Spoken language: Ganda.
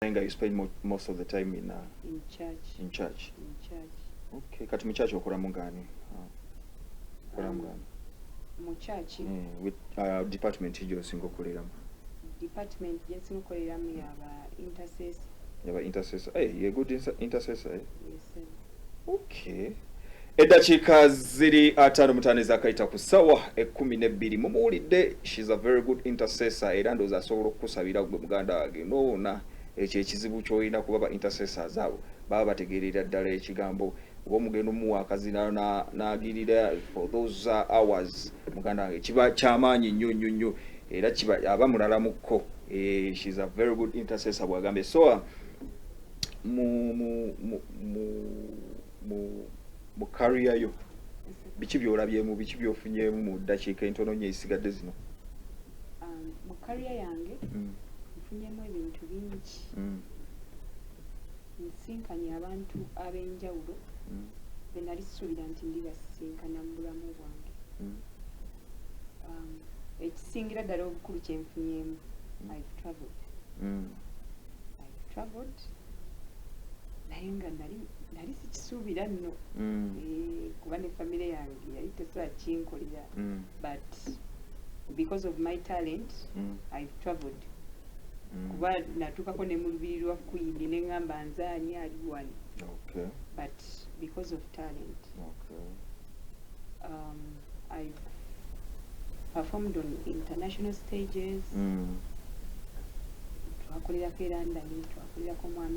You spend most of the time in church. In church. In church. Okay. Kati mu church okola mungani? Mu church. With department hiyo singo koleramu. Department yesingo koleramu yaba intercessor. Yaba intercessor. Hey, you're a good intercessor. Eh? Yes, sir. Okay. Eddakiika ziri 5 mutane zakaita ku ssaawa 12 mumuwulidde. She's a very good intercessor era ndowooza asobola okukusabira gwe muganda wange noona ekyo ekizibu ky'olina kuba ba intercessors abo baba bategeerera ddala ekigambo oba omugendo muwa akazina n'agirira for those hours muganda wange kiba kyamaanyi nnyo era kiba aba mulalamuko. She's a very good intercessor bw'agambye. So mu career yo biki byolabyemu biki byofunyeemu mu ddakiika entono nnyo ezisigadde zino? Mu career yange nfunyemu ebintu bingi. Nsinkanye abantu ab'enjawulo be nali sisuubira nti ndibasinkana mu bulamu bwange. Ekisingira ddala obukulu kye nfunyeemu, I've traveled naye nga nali sikisuubira nno kuba ne famire yange yali tesobola kinkolera, but because of my talent I've traveled. Kuba natuukako ne mu lubiri lwa Queen ne ngamba nzaani ali wano. Okay. But because of talent. Okay. I've performed on international stages. Twakolerako e London, twakolerako mu